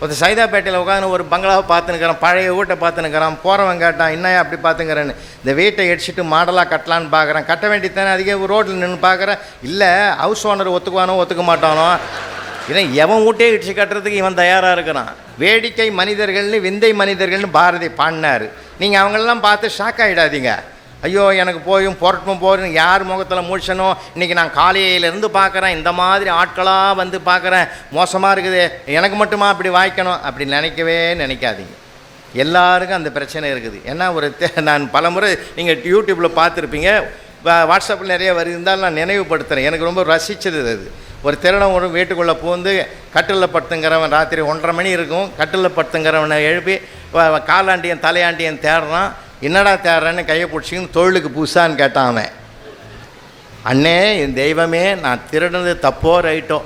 ஒருத்தர் சைதாப்பேட்டையில் உட்காந்து ஒரு பங்களாவை பார்த்துனுக்கிறான், பழைய வீட்டை பார்த்துனுக்கிறான். போகிறவன் கேட்டான், என்னையா அப்படி பார்த்துங்கிறேன்னு. இந்த வீட்டை அடிச்சுட்டு மாடலாக கட்டலான்னு பார்க்குறேன். கட்ட வேண்டியதானே, அதிக ரோட்டில் நின்று பார்க்குறேன். இல்லை, ஹவுஸ் ஓனர் ஒத்துக்குவானோ ஒத்துக்க மாட்டானோ, இதை எவன் வீட்டையே இடிச்சு கட்டுறதுக்கு இவன் தயாராக இருக்கிறான். வேடிக்கை மனிதர்கள்னு விந்தை மனிதர்கள்னு பாரதி பாடினார். நீங்கள் அவங்களெல்லாம் பார்த்து ஷாக் ஆகிடாதீங்க. ஐயோ எனக்கு போகணும் யார் முகத்தில் மூழ்ச்சனோ, இன்றைக்கி நான் காலையிலேருந்து பார்க்குறேன், இந்த மாதிரி ஆட்களாக வந்து பார்க்குறேன், மோசமாக இருக்குது, எனக்கு மட்டுமா அப்படி வாய்க்கணும் அப்படி நினைக்கவே நினைக்காதீங்க. எல்லாருக்கும் அந்த பிரச்சனை இருக்குது. ஏன்னா நான் பல முறை நீங்கள் யூடியூப்பில் பார்த்துருப்பீங்க, வாட்ஸ்அப்பில் நிறைய இருந்தாலும் நான் நினைவுபடுத்துகிறேன். எனக்கு ரொம்ப ரசித்தது அது. ஒரு திருடம் ஒரு வீட்டுக்குள்ளே பூந்து கட்டிலில் படுத்துங்கிறவன் ராத்திரி 1:30 மணி இருக்கும், கட்டிலில் படுத்துங்கிறவனை எழுப்பி காலாண்டியன் தலையாண்டியன் தேடுறான். என்னடா தேடுறேன்னு கையை பிடிச்சின்னு தொழிலுக்கு புதுசான்னு கேட்டான் அவன். அண்ணே என் தெய்வமே, நான் திருடுனது தப்போ ரைட்டோ,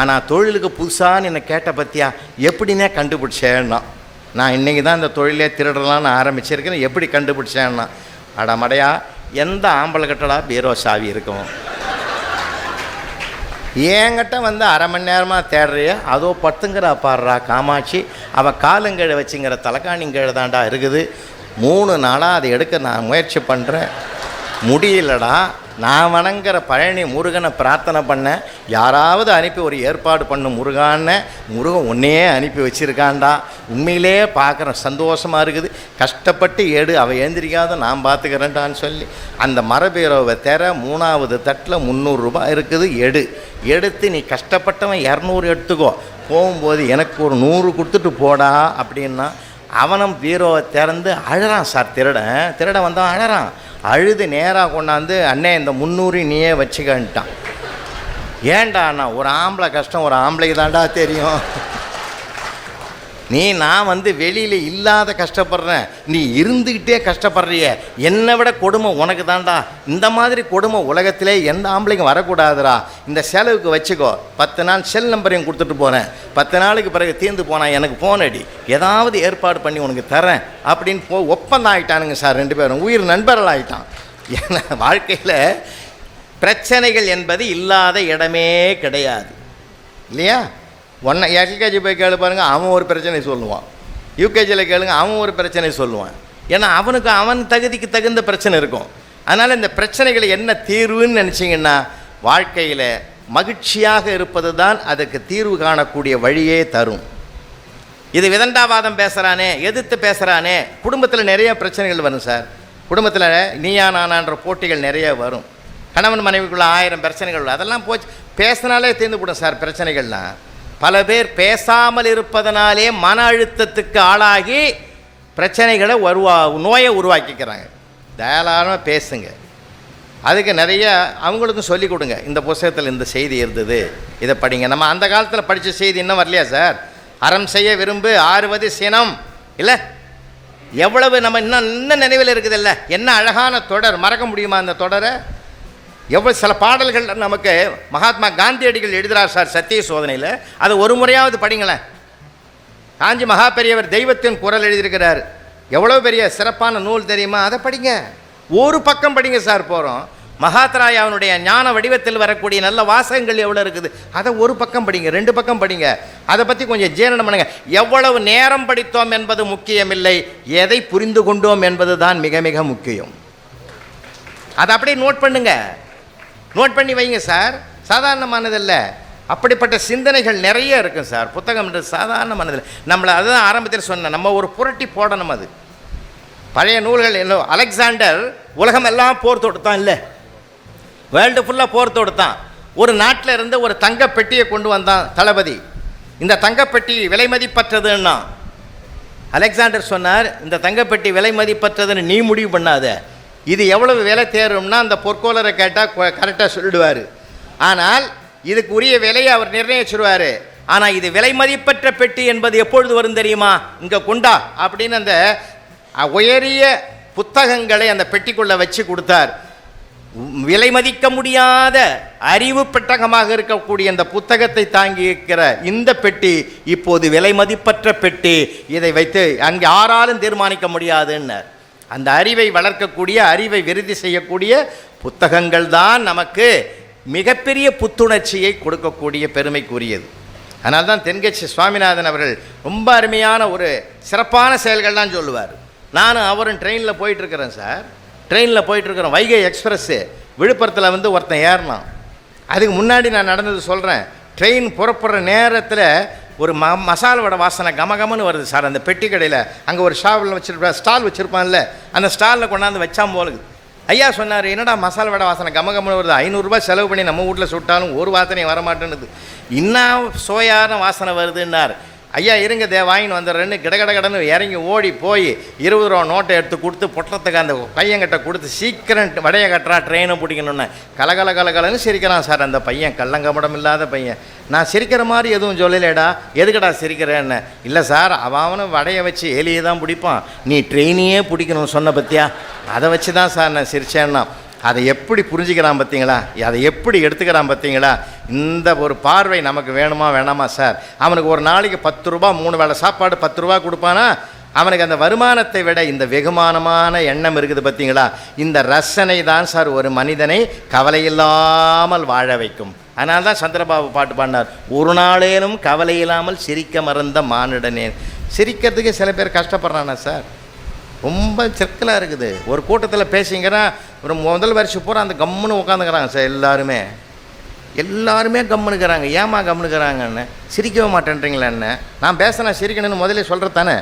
ஆனால் தொழிலுக்கு புதுசான்னு என்னை கேட்ட பற்றியா, எப்படின்னே கண்டுபிடிச்சேன்னா. நான் இன்றைக்கி தான் இந்த தொழிலே திருடலான்னு ஆரம்பிச்சிருக்கேன், எப்படி கண்டுபிடிச்சேன்னா. அடமடையா, எந்த ஆம்பளை கட்டடா பீரோ சாவி இருக்கும்? ஏங்கிட்ட வந்து 1/2 மணி நேரமாக தேடுறியா, அதோ பத்துங்கிற பாடுறா காமாட்சி, அவள் காலுங்கீழே வச்சுங்கிற தலைக்காணிங்கீழே தாண்டா இருக்குது. 3 நாளாக அதை எடுக்க நான் முயற்சி பண்ணுறேன், முடியலடா. நான் வணங்குற பழனி முருகனை பிரார்த்தனை பண்ணேன், யாராவது அனுப்பி ஒரு ஏற்பாடு பண்ண முருகான்னு. முருகன் ஒன்றையே அனுப்பி வச்சுருக்காண்டா. உண்மையிலே பார்க்குறேன், சந்தோஷமாக இருக்குது. கஷ்டப்பட்டு அவள் எழுந்திரிக்காத நான் பார்த்துக்கிறேன்டான்னு சொல்லி அந்த மரபீரோவை 3வது தட்டில் 300 ரூபாய் இருக்குது, எடுத்து நீ கஷ்டப்பட்டவன் 200 எடுத்துக்கோ, போகும்போது எனக்கு ஒரு 100 கொடுத்துட்டு போடா அப்படின்னா. அவனும் பீரோவை திறந்து அழறான். சார் திருட வந்தான் அழறான். அழுது நேராக கொண்டாந்து, அண்ணே இந்த 300 நீயே வச்சுக்கன்ட்டான். ஏன்டா அண்ணா, ஒரு ஆம்பளை கஷ்டம் ஒரு ஆம்பளைக்கு தாண்டா தெரியும். நான் வந்து வெளியில் இல்லாத கஷ்டப்படுறேன், நீ இருந்துக்கிட்டே கஷ்டப்படுறிய, என்னை விட கொடுமை உனக்கு தாண்டா. இந்த மாதிரி கொடுமை உலகத்திலே எந்த ஆம்பளைக்கும் வரக்கூடாதுரா. இந்த செலவுக்கு வச்சுக்கோ, 10 நாள் செல் நம்பரையும் கொடுத்துட்டு போகிறேன், 10 நாளுக்கு பிறகு தீர்ந்து போனால் எனக்கு ஃபோன் அடி, ஏதாவது ஏற்பாடு பண்ணி உனக்கு தரேன் அப்படின்னு ஒப்பந்தம் ஆகிட்டானுங்க சார். 2 பேரும் உயிர் நண்பர்கள் ஆகிட்டான். ஏன்னா வாழ்க்கையில் பிரச்சனைகள் என்பது இல்லாத இடமே கிடையாது இல்லையா? எல்கேஜி போய் கேளு பாருங்கள், அவன் ஒரு பிரச்சனை சொல்லுவான். யூகேஜியில் கேளுங்க, அவன் ஒரு பிரச்சனை சொல்லுவான். ஏன்னா அவனுக்கு அவன் தகுதிக்கு தகுந்த பிரச்சனை இருக்கும். அதனால் இந்த பிரச்சனைகளை என்ன தீர்வுன்னு நினச்சிங்கன்னா, வாழ்க்கையில் மகிழ்ச்சியாக இருப்பது தான் அதுக்கு தீர்வு காணக்கூடிய வழியே தரும். இது விதண்டாவாதம் பேசுகிறானே, எதிர்த்து பேசுகிறானே, குடும்பத்தில் நிறைய பிரச்சனைகள் வரும் சார். குடும்பத்தில் நீயா நானான்ற போட்டிகள் நிறைய வரும். கணவன் மனைவிக்குள்ள 1000 பிரச்சனைகள், அதெல்லாம் போச்சு பேசினாலே தீர்ந்து போடும் சார் பிரச்சனைகள்லாம். பல பேர் பேசாமல் இருப்பதனாலே மன அழுத்தத்துக்கு ஆளாகி பிரச்சனைகளை நோயை உருவாக்கிக்கிறாங்க. தாராளமாக பேசுங்க, அதுக்கு நிறைய அவங்களுக்கும் சொல்லிக் கொடுங்க. இந்த புத்தகத்தில் இந்த செய்தி இருந்தது, இதை படிங்க. நம்ம அந்த காலத்தில் படித்த செய்தி இன்னும் வரலையா சார்? அறம் செய்ய விரும்பு ஆறுவது சினம் இல்லை, எவ்வளவு நம்ம இன்னும் நினைவில் இருக்குது இல்லை? என்ன அழகான தொடர், மறக்க முடியுமா அந்த தொடரை? எவ்வளோ சில பாடல்கள் நமக்கு மகாத்மா காந்தியடிகள் எழுதுகிறார் சார் சத்திய சோதனையில். அதை ஒரு முறையாவது படிங்களேன். காஞ்சி மகா பெரியவர் தெய்வத்தின் குரல் எழுதியிருக்கிறார். எவ்வளோ பெரிய சிறப்பான நூல் தெரியுமா? அதை படிங்க. ஒரு பக்கம் படிங்க சார் போகிறோம். மகாத்ராய் அவனுடைய ஞான வடிவத்தில் வரக்கூடிய நல்ல வாசகங்கள் எவ்வளோ இருக்குது, அதை ஒரு பக்கம் படிங்க, 2 பக்கம் படிங்க. அதை பற்றி கொஞ்சம் ஜீரணம் பண்ணுங்க. எவ்வளவு நேரம் படித்தோம் என்பது முக்கியமில்லை, எதை புரிந்து கொண்டோம் என்பது தான் மிக மிக முக்கியம். அதை அப்படியே நோட் பண்ணுங்க, நோட் பண்ணி வைங்க சார். சாதாரணமானதில்லை, அப்படிப்பட்ட சிந்தனைகள் நிறைய இருக்கும் சார். புத்தகம்ன்றது சாதாரணமானதில்லை. நம்மளை அதுதான் ஆரம்பத்தில் சொன்னேன், நம்ம ஒரு புரட்டி போடணும். அது பழைய நூல்கள் என்ன, அலெக்சாண்டர் உலகம் எல்லாம் போர் தொடுத்தான் இல்லை, வேர்ல்டு ஃபுல்லாக போர் தொடுத்தான். ஒரு நாட்டில் இருந்து ஒரு தங்க பெட்டியை கொண்டு வந்தான் தளபதி. இந்த தங்கப்பெட்டி விலை மதிப்பற்றதுன்னா அலெக்சாண்டர் சொன்னார், இந்த தங்கப்பெட்டி விலை மதிப்பற்றதுன்னு நீ முடிவு பண்ணாத, இது எவ்வளவு விலை தேரும்னா அந்த பொற்கோளரை கேட்டால் கரெக்டாக சொல்லிடுவார். ஆனால் இதுக்கு உரிய விலையை அவர் நிர்ணயிச்சிருவார். ஆனால் இது விலை மதிப்பற்ற பெட்டி என்பது எப்பொழுது வரும் தெரியுமா? இங்கே கொண்டா அப்படின்னு அந்த உயரிய புத்தகங்களை அந்த பெட்டிக்குள்ளே வச்சு கொடுத்தார். விலை மதிக்க முடியாத அறிவு பெட்டகமாக இருக்கக்கூடிய அந்த புத்தகத்தை தாங்கி இருக்கிற இந்த பெட்டி இப்போது விலை மதிப்பற்ற பெட்டி, இதை வைத்து அங்கே யாராலும் தீர்மானிக்க முடியாதுன்னார். அந்த அறிவை வளர்க்கக்கூடிய, அறிவை விருத்தி செய்யக்கூடிய புத்தகங்கள் தான் நமக்கு மிகப்பெரிய புத்துணர்ச்சியை கொடுக்கக்கூடிய பெருமைக்குரியது. அதனால தான் தென்கட்சி சுவாமிநாதன் அவர்கள் ரொம்ப அருமையான ஒரு சிறப்பான செயல்கள்லாம் சொல்லுவார். நானும் அவரும் ட்ரெயினில் போயிட்டுருக்கிறேன் சார். ட்ரெயினில் போயிட்டுருக்குறோம். வைகை எக்ஸ்பிரஸ்ஸு விழுப்புரத்தில் வந்து ஒருத்தன் ஏறினான். அதுக்கு முன்னாடி நான் நடந்தது சொல்கிறேன். ட்ரெயின் புறப்படுற நேரத்தில் ஒரு மசாலா வடை வாசனை கமகமன்னு வருது சார். அந்த பெட்டி கடையில் அங்கே ஒரு ஸ்டால் வச்சுருப்பான்ல, அந்த ஸ்டாலில் கொண்டாந்து வச்சாம் போலுது. ஐயா சொன்னார், என்னடா மசாலா வடை வாசனை கமகமன்னு வருது, 500 செலவு பண்ணி நம்ம வீட்டில் சுட்டாலும் ஒரு வாசனையும் வரமாட்டேன்னுது, இன்னும் சோயான வாசனை வருதுன்னார். ஐயா இருங்க வாங்கின்னு வந்துடுறேன்னு கடன்னு இறங்கி ஓடி போய் 20 ரூபா நோட்டை எடுத்து கொடுத்து பொட்டத்துக்கு அந்த பையன்கிட்ட கொடுத்து சீக்கிரம் வடையை கட்டுறா ட்ரெயினை பிடிக்கணுன்னு கலகலன்னு சிரிக்கிறான் சார். அந்த பையன் கள்ளங்கமடம் இல்லாத பையன். நான் சிரிக்கிற மாதிரி எதுவும் சொல்லலேடா, எதுக்கடா சிரிக்கிறேன்னு. இல்லை சார், அவனும் வடையை வச்சு எலியை தான் பிடிப்பான், நீ ட்ரெயினையே பிடிக்கணும்னு சொன்ன பற்றியா, அதை வச்சு தான் சார் நான் சிரித்தேன்னா. அதை எப்படி புரிஞ்சுக்கிறான் பார்த்தீங்களா, அதை எப்படி எடுத்துக்கிறான் பார்த்தீங்களா. இந்த ஒரு பார்வை நமக்கு வேணுமா வேணாமா சார்? அவனுக்கு ஒரு நாளைக்கு 10 ரூபா 3 வேளை சாப்பாடு 10 ரூபா கொடுப்பானா, அவனுக்கு அந்த வருமானத்தை விட இந்த வெகுமானமான எண்ணம் இருக்குது பார்த்தீங்களா. இந்த ரசனை தான் சார் ஒரு மனிதனை கவலையில்லாமல் வாழ வைக்கும். அதனால தான் சந்திரபாபு பாட்டு பாடினார், ஒரு நாளேனும் கவலை இல்லாமல் சிரிக்க மறந்த மானிடனே. சிரிக்கிறதுக்கு சில பேர் கஷ்டப்படுறானா சார், ரொம்ப சிக்கலாக இருக்குது. ஒரு கூட்டத்தில் பேசிங்கன்னா ஒரு முதல் வருஷம் பூரா அந்த கம்முன்னு உட்காந்துக்கிறாங்க சார். எல்லாருமே கம்முனுக்கிறாங்க. ஏமா கம்முனுக்கிறாங்கன்னு சிரிக்கவே மாட்டேன்றீங்களா என்ன? நான் பேசினா சிரிக்கணும்னு முதல்ல சொல்கிறது தானே.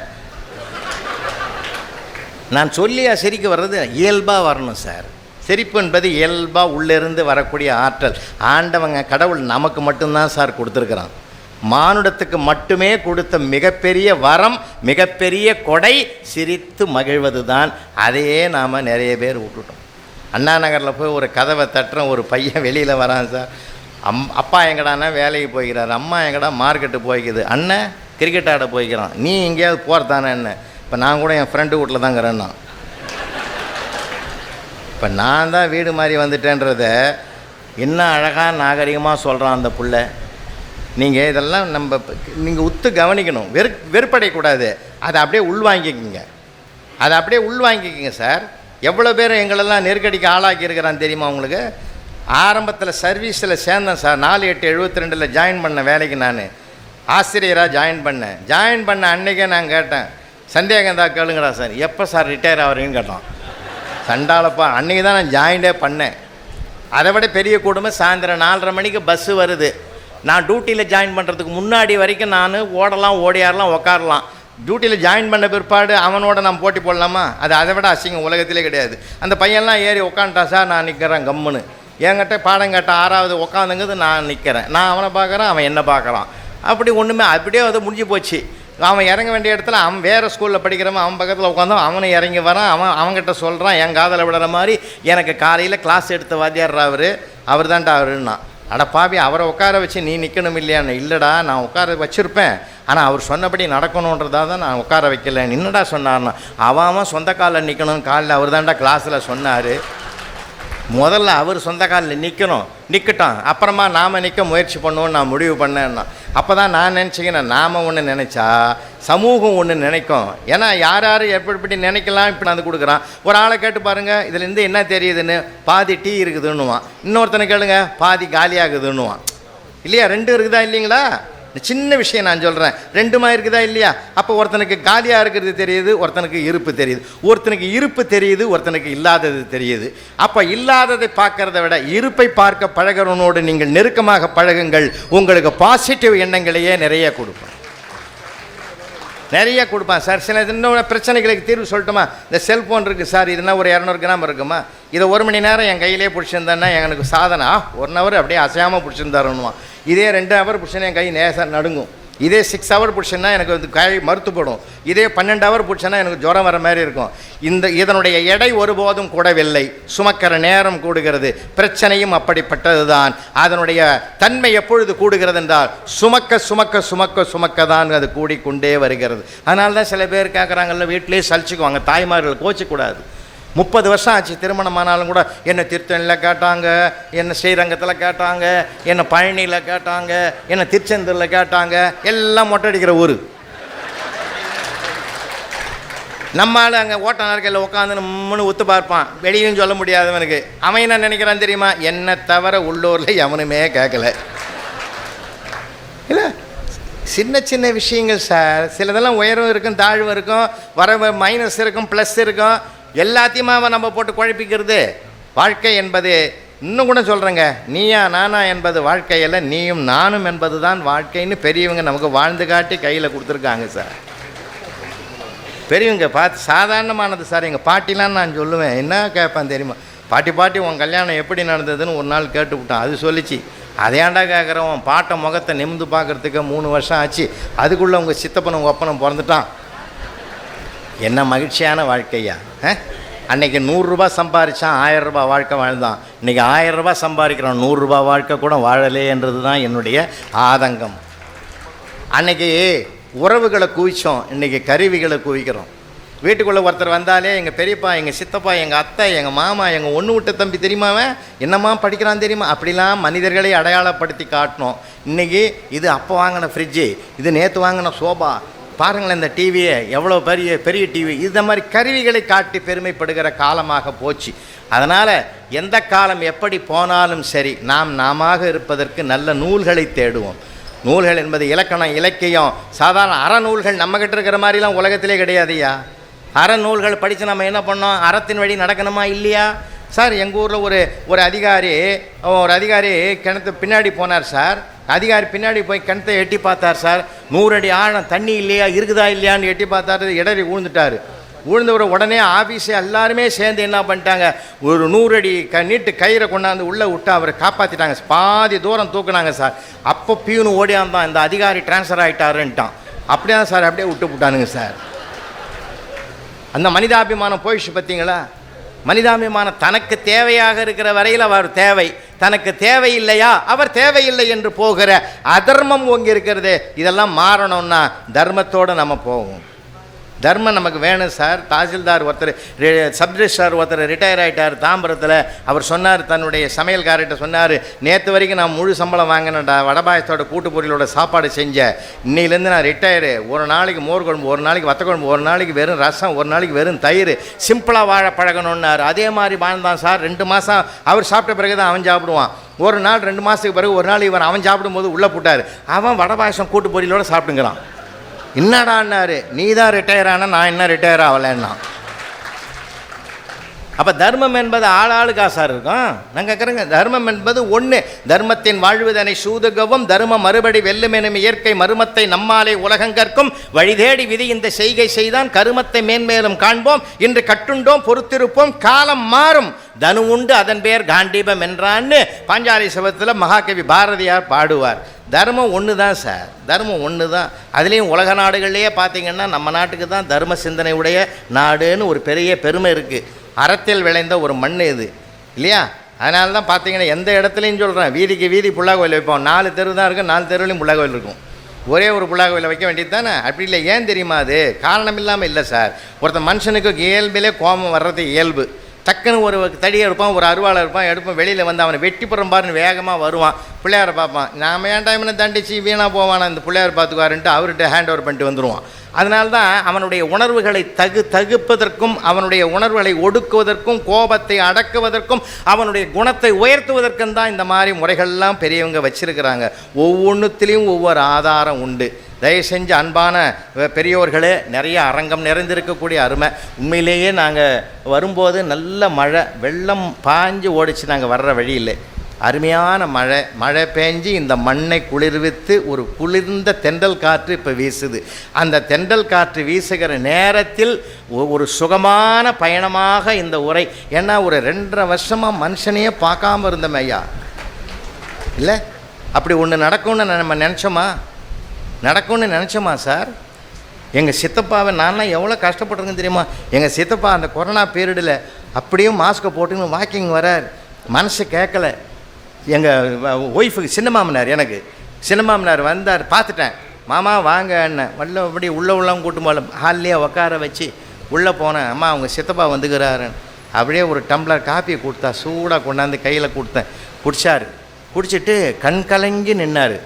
நான் சொல்லியா சிரிக்க வர்றது? இயல்பாக வரணும் சார். சிரிப்பு என்பது இயல்பாக உள்ளிருந்து வரக்கூடிய ஆற்றல். ஆண்டவங்க கடவுள் நமக்கு மட்டும்தான் சார் கொடுத்துருக்குறான். மானுடத்துக்கு மட்டுமே கொடுத்த மிகப்பெரிய வரம், மிகப்பெரிய கொடை சிரித்து மகிழ்வது தான். அதையே நாம் நிறைய பேர் விட்டுட்டோம். அண்ணா நகரில் போய் ஒரு கதவை தட்டுறோம், ஒரு பையன் வெளியில் வரான் சார். அப்பா எங்கடானா வேலைக்கு போய்க்கிறார், அம்மா எங்கடா மார்க்கெட்டு போய்க்குது, அண்ணன் கிரிக்கெட் ஆட போய்க்கிறான், நீ எங்கேயாவது போகிறதானே என்ன? இப்போ நான் கூட என் ஃப்ரெண்டு வீட்டில் தாங்கிறேன்னா, இப்போ நான் தான் வீடு மாதிரி வந்துட்டேன்றத என்ன அழகாக நாகரிகமாக சொல்கிறான் அந்த புள்ள. நீங்கள் இதெல்லாம் நீங்கள் உத்து கவனிக்கணும். வெறுப்படையக்கூடாது. அதை அப்படியே உள்வாங்கிக்கிங்க சார். எவ்வளோ பேர் எங்களெல்லாம் நெருக்கடிக்கு ஆளாக்கி இருக்கிறான்னு தெரியுமா உங்களுக்கு? ஆரம்பத்தில் சர்வீஸில் சேர்ந்தேன் சார். 4/8/72 ஜாயின் பண்ண வேலைக்கு நான் ஆசிரியராக ஜாயின் பண்ண அன்றைக்கே நான் கேட்டேன், சந்தேகம் தான் கேளுங்கடா சார், எப்போ சார் ரிட்டையர் ஆகிறீங்கன்னு கேட்டான். சண்டாலப்பா, அன்றைக்கி தான் நான் ஜாயின்டே பண்ணேன். அதை விட பெரிய குடும்பம். சாயந்தரம் 4:30 மணிக்கு பஸ்ஸு வருது. நான் டியூட்டியில் ஜாயின் பண்ணுறதுக்கு முன்னாடி வரைக்கும் நான் ஓடியாரலாம் உட்காரலாம். டியூட்டியில் ஜாயின் பண்ண பிற்பாடு அவனோட நான் போட்டி போடலாமா? அதை விட அசிங்கம் உலகத்திலே கிடையாது. அந்த பையன்லாம் ஏறி உட்காந்துட்டான் சார், நான் நிற்கிறேன் கம்முன்னு. என்கிட்ட பாடம் கேட்ட 6வது உட்காந்துங்கிறது நான் நிற்கிறேன். நான் அவனை பார்க்குறேன், அவன் என்ன பார்க்குறான். அப்படி ஒன்றுமே அப்படியே அது முடிஞ்சு போச்சு. அவன் இறங்க வேண்டிய இடத்துல அவன் வேறு ஸ்கூலில் படிக்கிறவன் அவன் பக்கத்தில் உட்காந்தோம், அவனை இறங்கி வரான். அவன்கிட்ட சொல்கிறான், என் காதலை விடுற மாதிரி, எனக்கு காலையில் கிளாஸ் எடுத்த வாத்தியார்ரா அவர் தான்டா அவருன்னா. அட பாவி, அவரை உட்கார வச்சு நீ நிற்கணும் இல்லையான்னு. இல்லைடா, நான் உட்கார வச்சுருப்பேன், ஆனால் அவர் சொன்னபடி நடக்கணுன்றதாக தான் நான் உட்கார வைக்கல. என்னடா சொன்னார்னா, அவன் சொந்த காலில் நிற்கணும்னு காலில் அவர் தான்டா கிளாஸில் சொன்னார். முதல்ல அவர் சொந்த காலில் நிற்கட்டும், அப்புறமா நாம் நிற்க முயற்சி பண்ணுவோன்னு நான் முடிவு பண்ணேன்னா. அப்போ தான் நான் நினச்சிக்கினேன், நாம் ஒன்று நினச்சா சமூகம் ஒன்று நினைக்கும். ஏன்னா யார் எப்படி நினைக்கலாம். இப்போ நான் கொடுக்குறான். ஒரு ஆளை கேட்டு பாருங்கள், இதுலேருந்து என்ன தெரியுதுன்னு. பாதி டீ இருக்குதுன்னுவான். இன்னொருத்தனை கேளுங்க, பாதி காலியாகுதுன்னுவான். இல்லையா? 2 இருக்குதா இல்லைங்களா? சின்ன விஷயம் நான் சொல்கிறேன். 2மா இருக்குதா இல்லையா? அப்போ ஒருத்தனுக்கு காலியாக இருக்கிறது தெரியுது, ஒருத்தனுக்கு இருப்பு தெரியுது. ஒருத்தனுக்கு இருப்பு தெரியுது, ஒருத்தனுக்கு இல்லாதது தெரியுது. அப்போ இல்லாததை பார்க்கறத விட இருப்பை பார்க்க பழகிறவனோடு நீங்கள் நெருக்கமாக பழகுங்கள். உங்களுக்கு பாசிட்டிவ் எண்ணங்களையே நிறைய கொடுப்பான் சார். சில இன்னொரு பிரச்சனைகளுக்கு தீர்வு சொல்லட்டுமா? இந்த செல்ஃபோன் இருக்குது சார், இதுனா ஒரு 200 கிராம் இருக்குமா, இதை 1 மணி நேரம் என் கையிலே பிடிச்சிருந்தேன்னா எனக்கு சாதனை 1 ஹவர் அப்படியே அசையாமல் பிடிச்சிருந்தாருன்னுவான். இதே 2 ஹவர் பிடிச்சினா என் கை நேசாக நடுங்கும். இதே 6 ஹவர் பிடிச்சின்னா எனக்கு வந்து கை மறுத்துப்படும். இதே 12 ஹவர் பிடிச்சேன்னா எனக்கு ஜுரம் வர மாதிரி இருக்கும். இதனுடைய எடை ஒருபோதும் கூடவில்லை, சுமக்கிற நேரம் கூடுகிறது. பிரச்சனையும் அப்படிப்பட்டது தான். அதனுடைய தன்மை எப்பொழுது கூடுகிறது என்றால் சுமக்க தான் அது கூடிக்கொண்டே வருகிறது. அதனால தான் சில பேர் கேட்குறாங்கல்ல, வீட்டிலே சலிச்சுக்குவாங்க. தாய்மார்கள் கோச்சிக்கூடாது. 30 வருஷம் ஆச்சு திருமணம் ஆனாலும் கூட என்னை திருத்தணியில் கேட்டாங்க, என்னை ஸ்ரீரங்கத்தில் கேட்டாங்க, என்னை பழனியில் கேட்டாங்க, என்னை திருச்செந்தூரில் கேட்டாங்க. எல்லாம் மொட்டை அடிக்கிற ஊர். நம்மளால் அங்கே ஓட்ட நாற்கையில் உட்காந்து நம்மனு ஒத்து பார்ப்பான். வெளியும் சொல்ல முடியாதவனுக்கு. அவன் என்ன நினைக்கிறான் தெரியுமா? என்னை தவிர உள்ளூரில் எவனுமே கேட்கல. இல்லை, சின்ன சின்ன விஷயங்கள் சார். சிலதெல்லாம் உயரம் இருக்கும், தாழ்வு இருக்கும், வர மைனஸ் இருக்கும், ப்ளஸ் இருக்கும். எல்லாத்தையுமா நம்ம போட்டு குழப்பிக்கிறது. வாழ்க்கை என்பது, இன்னும் கூட சொல்கிறேங்க, நீயா நானா என்பது வாழ்க்கையில் நீயும் நானும் என்பது தான் வாழ்க்கைன்னு பெரியவங்க நமக்கு வாழ்ந்து காட்டி கையில் கொடுத்துருக்காங்க சார். பெரியவங்க பார்த்து சாதாரணமானது சார். எங்கள் பாட்டிலாம் நான் சொல்லுவேன், என்ன கேட்பேன் தெரியுமா, பாட்டி உன் கல்யாணம் எப்படி நடந்ததுன்னு ஒரு நாள் கேட்டுவிட்டான். அது சொல்லிச்சு, அதையாண்டா கேட்குறேன், உன் பாட்டை முகத்தை நிமிந்து பார்க்குறதுக்கு 3 வருஷம் ஆச்சு, அதுக்குள்ளே உங்கள் சித்தப்பனும் உங்கள் அப்பனும் பிறந்துட்டான். என்ன மகிழ்ச்சியான வாழ்க்கையா. அன்றைக்கி 100 ரூபா சம்பாதிச்சான், 1000 ரூபா வாழ்க்கை வாழ்ந்தான். இன்றைக்கி 1000 ரூபா சம்பாதிக்கிறான், 100 ரூபா வாழ்க்கை கூட வாழலே என்றது தான் என்னுடைய ஆதங்கம். அன்றைக்கி உறவுகளை குவிச்சோம், இன்றைக்கி கருவிகளை குவிக்கிறோம். வீட்டுக்குள்ளே ஒருத்தர் வந்தாலே எங்கள் பெரியப்பா, எங்கள் சித்தப்பா, எங்கள் அத்தை, எங்கள் மாமா, எங்கள் ஒன்று விட்ட தம்பி தெரியுமாவன் என்னம்மா படிக்கிறான் தெரியுமா, அப்படிலாம் மனிதர்களை அடையாளப்படுத்தி காட்டணும். இன்றைக்கி இது அப்போ வாங்கின ஃப்ரிட்ஜு, இது நேற்று வாங்கின சோபா, பாருங்களேன் இந்த டிவியை எவ்வளோ பெரிய டிவி, இந்த மாதிரி கருவிகளை காட்டி பெருமைப்படுகிற காலமாக போச்சு. அதனால் எந்த காலம் எப்படி போனாலும் சரி, நாம இருப்பதற்கு நல்ல நூல்களை தேடுவோம். நூல்கள் என்பது இலக்கணம், இலக்கியம், சாதாரண அறநூல்கள் நம்மக்கிட்ட இருக்கிற மாதிரிலாம் உலகத்திலே கிடையாதுயா. அறநூல்கள் படித்து நம்ம என்ன பண்ணோம், அறத்தின் வழி நடக்கணுமா இல்லையா சார்? எங்கள் ஊரில் ஒரு அதிகாரி கிணத்து பின்னாடி போனார் சார். அதிகாரி பின்னாடி போய் கிணத்தை எட்டி பார்த்தார் சார். 100 அடி ஆழம், தண்ணி இல்லையா, இருக்குதா இல்லையான்னு எட்டி பார்த்தாரு. இடறி விழுந்துட்டார். விழுந்தவரை உடனே ஆஃபீஸை எல்லாருமே சேர்ந்து என்ன பண்ணிட்டாங்க, ஒரு 100 அடி நீட்டு கயிறை கொண்டாந்து உள்ளே விட்டு அவரை காப்பாற்றிட்டாங்க. பாதி தூரம் தூக்குனாங்க சார். அப்போ பியூனு ஓடியாந்தான், இந்த அதிகாரி டிரான்ஸ்ஃபர் ஆகிட்டாருன்ட்டான். அப்படியே சார் அப்படியே விட்டுப்புட்டானுங்க சார். அந்த மனிதாபிமானம் போயிடுச்சு பார்த்தீங்களா? மனிதாபிமானம் தனக்கு தேவையாக இருக்கிற வரையில் அவர் தேவை, தனக்கு தேவையில்லையா அவர் தேவையில்லை என்று போகிற அதர்மம் ஓங்கி இருக்கிறது. இதெல்லாம் மாறணும்னா தர்மத்தோடு நம்ம போவோம். தர்மம் நமக்கு வேணும் சார். தாசில்தார் ஒருத்தர், சப் ரிஜிஸ்ட்ரார் ஒருத்தர் ரிட்டையர் ஆகிட்டார் தாம்பரத்தில். அவர் சொன்னார், தன்னுடைய சமையல்கார்ட்ட சொன்னார், நேற்று வரைக்கும் நான் முழு சம்பளம் வாங்கினேன்டா, வடபாயத்தோட கூட்டு பொரியலோட சாப்பாடு செஞ்சேன். இன்னிலேருந்து நான் ரிட்டையரு. ஒரு நாளைக்கு மோர் குழம்பு, ஒரு நாளைக்கு வத்த குழம்பு, ஒரு நாளைக்கு வெறும் ரசம், ஒரு நாளைக்கு வெறும் தயிர், சிம்பிளாக வாழ பழகணுன்னார். அதே மாதிரி வாழ்ந்தான் சார். 2 மாதம் அவர் சாப்பிட்ட பிறகு தான் அவன் சாப்பிடுவான். ஒரு நாள் 2 மாதத்துக்கு பிறகு ஒரு நாள் அவன் சாப்பிடும்போது உள்ளே போட்டார். அவன் வடபாயசம் கூட்டு பொரியலோடு சாப்பிட்டுங்கிறான். என்னடான்னாரு, நீ தான் ரிட்டையர் ஆன, நான் என்ன ரிட்டையர் ஆகலைன்னா. அப்போ தர்மம் என்பது ஆளாளுக்கா சார் இருக்கும். நாங்கள் கேட்குறேங்க, தர்மம் என்பது ஒன்று. தர்மத்தின் வாழ்வுதனை சூதுகவும் தர்மம் மறுபடி வெல்லும் எனும் இயற்கை மருமத்தை நம்மாலே உலகங்கற்கும் வழி தேடி விதி இந்த செய்கை செய்தான் கருமத்தை மேன்மேலும் காண்போம் இன்று கட்டுண்டோம் பொறுத்திருப்போம் காலம் மாறும் தனு உண்டு அதன் பேர் காண்டீபம் என்றான்னு பாஞ்சாலி சபத்தில் மகாகவி பாரதியார் பாடுவார். தர்மம் ஒன்று தான் சார், தர்மம் ஒன்று தான். அதுலேயும் உலக நாடுகள்லேயே பார்த்திங்கன்னா நம்ம நாட்டுக்கு தான் தர்ம சிந்தனை உடைய நாடுன்னு ஒரு பெரிய பெருமை இருக்குது. அறத்தில் விளைந்த ஒரு மண் இது இல்லையா? அதனால தான் பார்த்தீங்கன்னா எந்த இடத்துலையும் சொல்கிறேன், வீதிக்கு வீதி புள்ளா கோயில் வைப்போம். 4 தெரு தான் இருக்கும், 4 தெருவிலையும் புள்ளா கோயில் இருக்கும். ஒரே ஒரு புள்ளா கோயிலை வைக்க வேண்டியது தானே? அப்படி இல்லை. ஏன் தெரியுமா? அது காரணம் இல்லாமல் இல்லை சார். ஒருத்தர் மனுஷனுக்கு இயல்பிலே கோபம் வர்றது இயல்பு. டக்குன்னு ஒரு தடியை எடுப்பான், ஒரு அருவாளை இருப்பான், எடுப்பான், வெளியில் வந்து அவனை வெட்டி பாருன்னு வேகமாக வருவான். பிள்ளையாரை பார்ப்பான், நாம் ஏன் டைம்னு தண்டிச்சு வீணாக போவானா, இந்த பிள்ளையார் பார்த்துக்குவாருன்ட்டு அவர்கிட்ட ஹேண்ட் ஓவர் பண்ணிட்டு வந்துடுவான். அதனால்தான் அவனுடைய உணர்வுகளை தகுப்பதற்கும் அவனுடைய உணர்வுகளை ஒடுக்குவதற்கும் கோபத்தை அடக்குவதற்கும் அவனுடைய குணத்தை உயர்த்துவதற்கும் தான் இந்த மாதிரி முறைகள்லாம் பெரியவங்க வச்சிருக்கிறாங்க. ஒவ்வொன்றுத்திலையும் ஒவ்வொரு ஆதாரம் உண்டு. தயவு செஞ்சு அன்பான பெரியோர்களே, நிறைய அரங்கம் நிறைந்திருக்கக்கூடிய அருமை. உண்மையிலேயே நாங்கள் வரும்போது நல்ல மழை, வெள்ளம் பாஞ்சு ஓடிச்சு. நாங்கள் வர்ற வழியில் அருமையான மழை பெஞ்சு இந்த மண்ணை குளிர்வித்து ஒரு குளிர்ந்த தென்றல் காற்று இப்போ வீசுது. அந்த தென்றல் காற்று வீசுகிற நேரத்தில் ஒரு சுகமான பயணமாக இந்த உரை. ஏன்னா ஒரு 2.5 வருஷமாக மனுஷனையே பார்க்காம இருந்தோம் ஐயா, இல்லை? அப்படி ஒன்று நடக்கும்னு நம்ம நினச்சோமா சார்? எங்கள் சித்தப்பாவை நான்லாம் எவ்வளோ கஷ்டப்பட்டுருக்கேன்னு தெரியுமா? எங்கள் சித்தப்பா அந்த கொரோனா பீரியடில் அப்படியும் மாஸ்க்கை போட்டுன்னு வாக்கிங் வரார். மனசு கேட்கல. எங்கள் ஒய்ஃபுக்கு சின்ன மாமனார் வந்தார். பார்த்துட்டேன், மாமா வாங்க அண்ணன் வல்ல அப்படி உள்ளவங்க கூட்டும் போல ஹால்லையே உட்கார வச்சு உள்ளே போனேன். அம்மா அவங்க சித்தப்பா வந்துக்கிறாருன்னு அப்படியே ஒரு டம்ளர் காப்பியை கொடுத்தா, சூடாக கொண்டாந்து கையில் கொடுத்தேன். குடித்தார். குடிச்சிட்டு கண் கலங்கி நின்னார்.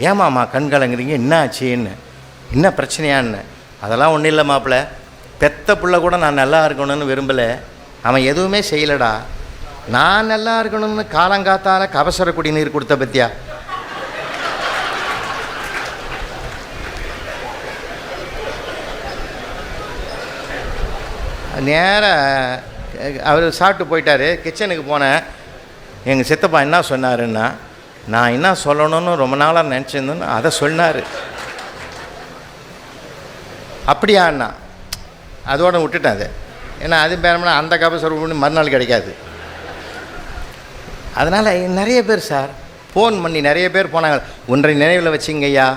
ஏமாம்மா கண் கலங்குறீங்க, என்ன ஆச்சுன்னு, என்ன பிரச்சனையான்னு? அதெல்லாம் ஒன்றும் இல்லை மாப்பிள்ள, பெத்த பிள்ளை கூட நான் நல்லா இருக்கணும்னு விரும்பலை, அவன் எதுவுமே செய்யலடா, நான் நல்லா இருக்கணும்னு காலங்காத்தால் கபசர குடிநீர் கொடுத்த பத்தியா? நேராக அவர் சாப்பிட்டு போயிட்டார். கிச்சனுக்கு போனேன். எங்கள் சித்தப்பா என்ன சொன்னாருன்னா, நான் என்ன சொல்லணும்னு ரொம்ப நாளாக நினச்சிருந்தேன்னு அதை சொன்னார். அப்படியாண்ணா அதோடு விட்டுட்டேன் அது. ஏன்னா அது பேரம்னா அந்த கப சொல்ல மறுநாள் கிடைக்காது. அதனால் நிறைய பேர் சார் ஃபோன் பண்ணி நிறைய பேர் போனாங்க. ஒன்றை நினைவில் வச்சுங்கய்யா,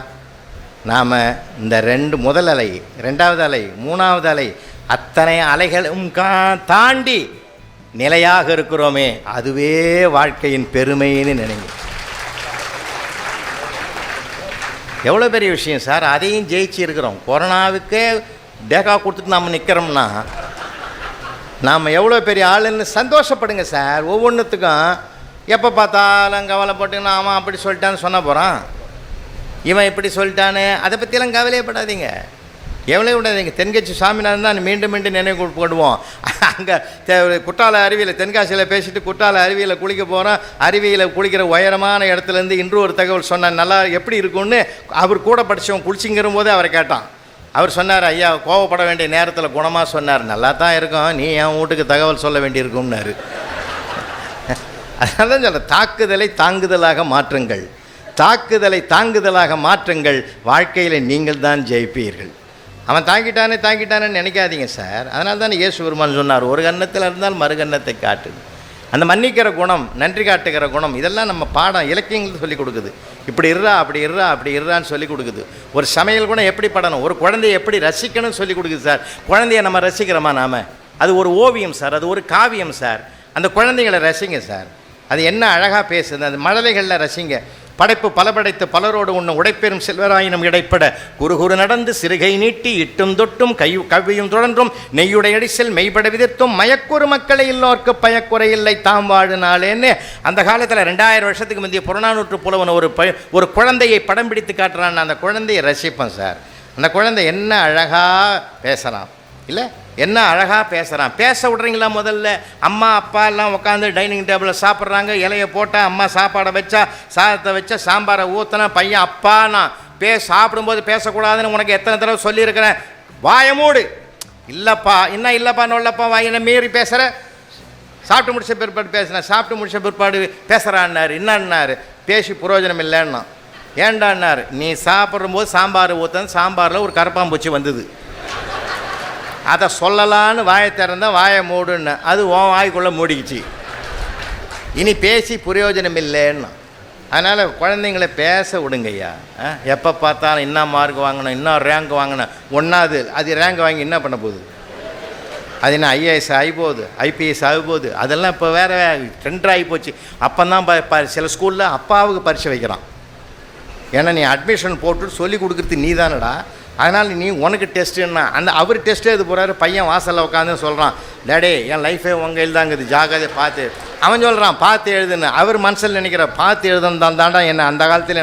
நாம் இந்த முதல் அலை, 2வது அலை, 3வது அலை, அத்தனை அலைகளும் தாண்டி நிலையாக இருக்கிறோமே, அதுவே வாழ்க்கையின் பெருமைன்னு நினைங்க. எவ்வளோ பெரிய விஷயம் சார். அதையும் ஜெயிச்சு இருக்கிறோம். கொரோனாவுக்கே டேக்கா கொடுத்துட்டு நாம் நிற்கிறோம்னா நாம் எவ்வளோ பெரிய ஆளுன்னு சந்தோஷப்படுங்க சார். ஒவ்வொன்றுத்துக்கும் எப்போ பார்த்தாலும் கவலைப்பட்டுன்னு அவன் அப்படி சொல்லிட்டான்னு சொன்ன போகிறான், இவன் இப்படி சொல்லிட்டானே, அதை பற்றியெல்லாம் கவலையப்படாதீங்க, எவ்வளோ விடாதீங்க. தென்காசி சாமிநாதன் தான் மீண்டும் மீண்டும் நினைவு போடுவோம். அங்கே குற்றால அருவியில் தென்காசியில் பேசிட்டு குற்றால அருவியில் குளிக்க போகிறோம். அருவியில் குளிக்கிற உயரமான இடத்துலேருந்து இன்று ஒரு தகவல் சொன்னார், நல்லா எப்படி இருக்குன்னு. அவர் கூட படித்தவன் குளிச்சிங்கிற போதே அவரை கேட்டான். அவர் சொன்னார், ஐயா கோவப்பட வேண்டிய நேரத்தில் குணமாக சொன்னார், நல்லா தான் இருக்கும், நீ என் வீட்டுக்கு தகவல் சொல்ல வேண்டியிருக்கும்னாரு. அதனால தான் சொல்ல, தாக்குதலை தாங்குதலாக மாற்றுங்கள், தாக்குதலை தாங்குதலாக மாற்றுங்கள், வாழ்க்கையில் நீங்கள் தான் ஜெயிப்பீர்கள். அவன் தாங்கிட்டானேன்னு நினைக்காதீங்க சார். அதனால தான் இயேசு பெருமான் சொன்னார், ஒரு கன்னத்தில் இருந்தால் மறு கன்னத்தை காட்டுது. அந்த மன்னிக்கிற குணம், நன்றி காட்டுகிற குணம், இதெல்லாம் நம்ம பாடம் இலக்கியங்கள் சொல்லிக் கொடுக்குது. இப்படி அப்படி இருறான்னு சொல்லிக் கொடுக்குது. ஒரு சமையல் குணம் எப்படி படணும், ஒரு குழந்தையை எப்படி ரசிக்கணும்னு சொல்லிக் கொடுக்குது சார். குழந்தைய நம்ம ரசிக்கிறோமா நாம்? அது ஒரு ஓவியம் சார், அது ஒரு காவியம் சார். அந்த குழந்தைகளை ரசிங்க சார். அது என்ன அழகாக பேசுது. அந்த மழலைகளில் ரசிங்க. படைப்பு பல படைத்து பலரோடு உண்ணும் உடைப்பெரும் செல்வராயினும் இடைப்பட குறுகுறு நடந்து சிறுகை நீட்டி இட்டும் தொட்டும் கவ்வியும் தொடர்ந்தும் நெய்யுடைய அடிசல் மெய்பட விதிர்த்தும் மயக்குறு மக்களை இல்லோர்க்கு பயக்குறை இல்லை தாம் வாழுனாலேன்னு அந்த காலத்தில் 2000 வருஷத்துக்கு முந்தைய புறநானூற்று புலவன் ஒரு குழந்தையை படம் பிடித்து காட்டுறான்னு அந்த குழந்தையை ரசிப்பேன் சார். அந்த குழந்தை என்ன அழகாக பேசுகிறான், இல்லை என்ன அழகாக பேசுகிறான். பேச விட்றீங்களா? முதல்ல அம்மா அப்பா எல்லாம் உட்காந்து டைனிங் டேபிளில் சாப்பிட்றாங்க. இலையை போட்டால் அம்மா சாப்பாடை வச்சா, சாதத்தை வச்சா, சாம்பாரை ஊற்றினா பையன் அப்பா நான் சாப்பிடும்போது பேசக்கூடாதுன்னு உனக்கு எத்தனை தடவை சொல்லியிருக்கிறேன், வாயை மூடு. இல்லைப்பா என்ன இல்லைப்பா நொல்லப்பா வாயினை மீறி பேசுகிற, சாப்பிட்டு முடிச்ச பிற்பாடு பேசுனேன், சாப்பிட்டு முடிச்ச பிற்பாடு பேசுகிறான்னாரு. என்னன்னாரு, பேசி பிரயோஜனம் இல்லைன்னா. ஏண்டான்னாரு, நீ சாப்பிடும்போது சாம்பார் ஊற்றன்னு சாம்பாரில் ஒரு கரப்பாம்பூச்சி வந்தது, அதை சொல்லலான்னு வாயை திறந்தால் வாயை மூடுன்னு, அது உன் வாய்க்குள்ளே மூடிக்கிச்சு, இனி பேசி பிரயோஜனம் இல்லைன்னா. அதனால் குழந்தைங்கள பேச விடுங்கய்யா. எப்போ பார்த்தாலும் இன்னும் மார்க் வாங்கணும், இன்னும் ரேங்க் வாங்கணும். ஒன்றாவது அது ரேங்க் வாங்கி என்ன பண்ண போகுது? அது என்ன ஐஏஎஸ் ஆகிப்போகுது, ஐபிஎஸ் ஆகிப்போகுது. அதெல்லாம் இப்போ வேறு ட்ரெண்ட் ஆகி போச்சு. அப்போ தான் சில ஸ்கூலில் அப்பாவுக்கு பரிசு வைக்கிறான். ஏன்னா நீ அட்மிஷன் போட்டு சொல்லி கொடுக்குறது நீ தானடா, அதனால் நீ உனக்கு டெஸ்ட்டுன்னா அவர் டெஸ்ட்டு எது போகிறாரு. பையன் வாசலில் உட்காந்து சொல்கிறான், டேடே என் லைஃபே உங்கள் எழுதாங்குது, ஜாகிரதை பார்த்து. அவன் சொல்கிறான் பார்த்து எழுதுன்னு. அவர் மனசில் நினைக்கிற பார்த்து எழுதுன்னு தாண்டா என்னை அந்த காலத்தில்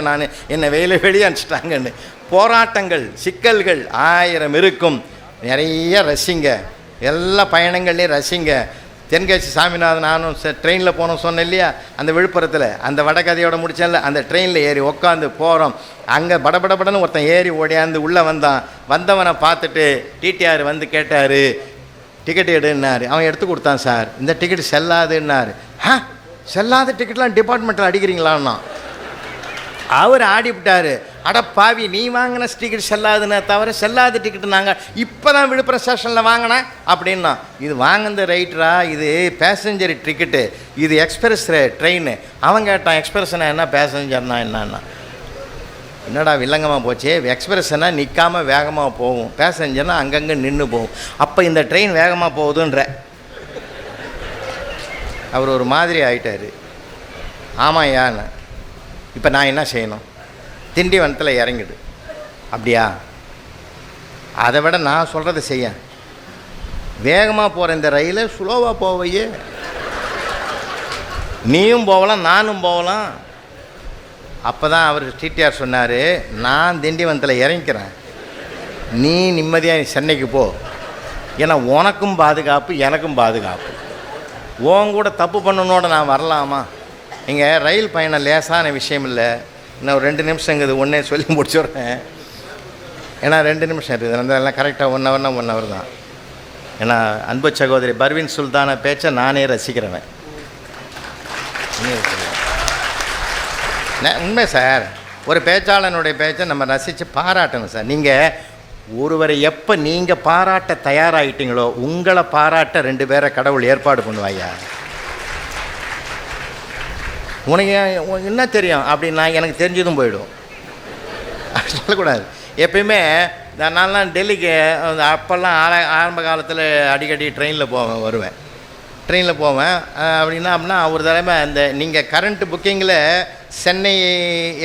என்னை வெளியே அனுப்பிச்சிட்டாங்கன்னு. போராட்டங்கள் சிக்கல்கள் 1000 இருக்கும். நிறைய ரசிங்க, எல்லா பயணங்கள்லேயும் ரசிங்க. தென்காசி சாமிநாதன் நானும் ட்ரெயினில் போனோம் சொன்னேன் இல்லையா, அந்த விழுப்புரத்தில் அந்த வடகதையோடு முடிச்சேன்ல, அந்த ட்ரெயினில் ஏறி உட்காந்து போகிறோம். அங்கே படபடன்னு ஒருத்தன் ஏறி ஓடியாந்து உள்ளே வந்தவனை பார்த்துட்டு டிடிஆர் வந்து கேட்டார், டிக்கெட் எடுன்னார். அவன் எடுத்து கொடுத்தான். சார் இந்த டிக்கெட் செல்லாதுன்னாரு. செல்லாத டிக்கெட்லாம் டிபார்ட்மெண்ட்டில் அடிக்கிறீங்களான்னா அவர் ஆடிவிட்டார். அட பாவி, நீ வாங்கின டிக்கெட் செல்லாதுன்னு தவிர செல்லாத டிக்கெட்டு நாங்கள் இப்போ தான் விழுப்புரம் ஸ்டேஷனில் வாங்கினேன் அப்படின்னா. இது வாங்கினது ரைட்டரா, இது பேசஞ்சர் டிக்கெட்டு, இது எக்ஸ்பிரஸ் ட்ரெயின். அவன் கேட்டான் எக்ஸ்பிரஸ்னா என்ன, பேசஞ்சர்னா என்னன்னா. என்னடா வில்லங்கமாக போச்சு, எக்ஸ்பிரஸ்னா நிற்காமல் வேகமாக போகும், பேசஞ்சர்னால் அங்கங்கே நின்று போகும். அப்போ இந்த ட்ரெயின் வேகமாக போகுதுன்ற அவர் ஒரு மாதிரி ஆகிட்டார். ஆமாம் யான்னு. இப்போ நான் என்ன செய்யணும், திண்டிவனத்தில் இறங்கிடு. அப்படியா, அதை விட நான் சொல்கிறத செய்ய, வேகமாக போகிற இந்த ரயிலை ஸ்லோவாக போவையே, நீயும் போகலாம் நானும் போகலாம். அப்போ தான் அவர் டிடிஆர் சொன்னார், நான் திண்டிவனத்தில் இறங்கிக்கிறேன், நீ நிம்மதியாக சென்னைக்கு போ, ஏன்னா உனக்கும் பாதுகாப்பு எனக்கும் பாதுகாப்பு. உன் கூட தப்பு பண்ணனோட நான் வரலாமா? இங்கே ரயில் பயணம் லேசான விஷயம் இல்லை. இன்னும் ஒரு 2 நிமிஷங்குது, ஒன்றே சொல்லி முடிச்சுட்றேன். ஏன்னா 2 நிமிஷம் இருக்குது, அந்த எல்லாம் கரெக்டாக 1 ஹவர்னா 1 ஹவர் தான். ஏன்னா அன்பு சகோதரி பர்வீன் சுல்தானை பேச்சை நானே ரசிக்கிறவன். உண்மை சார், ஒரு பேச்சாளனுடைய பேச்சை நம்ம ரசித்து பாராட்டணும் சார். நீங்கள் ஒருவரை எப்போ நீங்கள் பாராட்ட தயாராகிட்டீங்களோ உங்களை பாராட்ட 2 பேரை கடவுள் ஏற்பாடு பண்ணுவாயா. உனக்கு என்ன தெரியும் அப்படின்னா எனக்கு தெரிஞ்சதும் போயிடும் சொல்லக்கூடாது. எப்பயுமே நான்லாம் டெல்லிக்கு அப்போல்லாம் ஆரம்ப காலத்தில் அடிக்கடி ட்ரெயினில் வருவேன். அப்படின்னா ஒரு தடவை அந்த நீங்கள் கரண்ட்டு புக்கிங்கில் சென்னை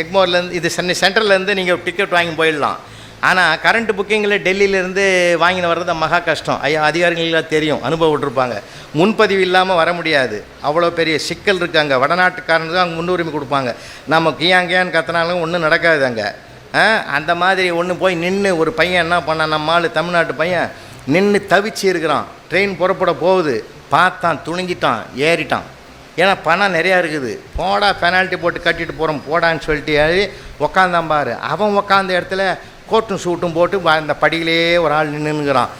எக்மோர்லேருந்து இது சென்னை சென்ட்ரல்லேருந்து நீங்கள் டிக்கெட் வாங்கி போயிடலாம். ஆனால் கரண்ட்டு புக்கிங்கில் டெல்லியிலேருந்து வாங்கின வர்றது மகா கஷ்டம். அதிகாரிகளுக்கெல்லாம் தெரியும், அனுபவப்பட்டிருப்பாங்க. முன்பதிவு இல்லாமல் வர முடியாது, அவ்வளோ பெரிய சிக்கல் இருக்குது. அங்கே வடநாட்டுக்காரனுக்கு அங்கே முன்னுரிமை கொடுப்பாங்க. நம்ம கியாங்கியான்னு கத்தினாலும் ஒன்றும் நடக்காது அங்கே. அந்த மாதிரி ஒன்று போய் நின்று ஒரு பையன் என்ன பண்ணான், நம்ம ஆள் தமிழ்நாட்டு பையன் நின்று தவிச்சு இருக்கிறான். ட்ரெயின் புறப்பட போகுது, பார்த்தான், துணிஞ்சிட்டான், ஏறிட்டான். ஏன்னா பணம் நிறையா இருக்குது. போடா பெனால்ட்டி போட்டு கட்டிட்டு போகிறோம் போடான்னு சொல்லிட்டு ஏறி உக்காந்தான் பாரு. அவன் உக்காந்த இடத்துல கோட்டும் சூட்டும் போட்டு அந்த படியிலே ஒரு ஆள் நின்றுங்கிறான்.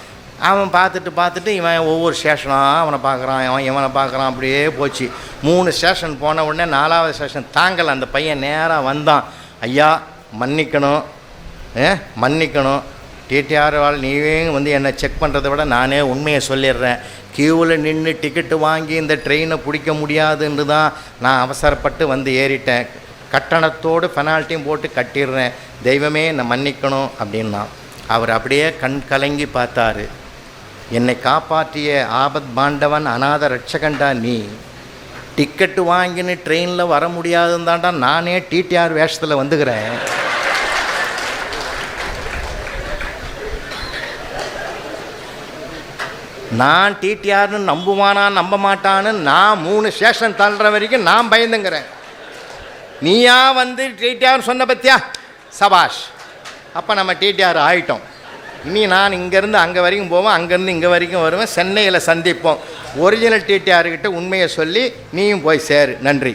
அவன் பார்த்துட்டு இவன் ஒவ்வொரு ஸ்டேஷனாக அவனை பார்க்குறான், இவனை பார்க்குறான். அப்படியே போச்சு. 3 ஸ்டேஷன் போன உடனே 4வது ஸ்டேஷன் தாங்கலை. அந்த பையன் நேராக வந்தான். ஐயா மன்னிக்கணும், டிடிஆர் நீவே என்னை செக் பண்ணுறதை விட நானே உண்மையை சொல்லிடுறேன். கியூவில் நின்று டிக்கெட்டு வாங்கி இந்த ட்ரெயினை பிடிக்க முடியாதுன்னு தான் நான் அவசரப்பட்டு ஏறிட்டேன். கட்டணத்தோடு பெனால்ட்டியும் போட்டு கட்டிடுறேன், தெய்வமே என்னை மன்னிக்கணும் அப்படின்னா. அவர் அப்படியே கண் கலங்கி பார்த்தாரு. என்னை காப்பாற்றிய ஆபத் பாண்டவன் அநாத ரட்சகண்டா நீ. டிக்கெட்டு வாங்கின்னு ட்ரெயினில் வர முடியாதுன்னு தான்டா நானே டிடிஆர் வேஷத்தில் வந்துக்கிறேன். நான் டிடிஆர்னு நம்புவானா நம்ப மாட்டான்னு நான் 3 ஸ்டேஷன் தள்ளுற வரைக்கும் நான் பயந்துங்கிறேன். நீயா டிடிஆர் சொன்ன பத்தியா சபாஷ். அப்போ நம்ம டிடிஆர் ஆகிட்டோம். இனி நான் இங்கேருந்து அங்கே வரைக்கும் போவேன், அங்கேருந்து இங்கே வரைக்கும் வருவேன். சென்னையில் சந்திப்போம். ஒரிஜினல் டிடிஆர்கிட்ட உண்மையை சொல்லி நீயும் போய் சேரு. நன்றி.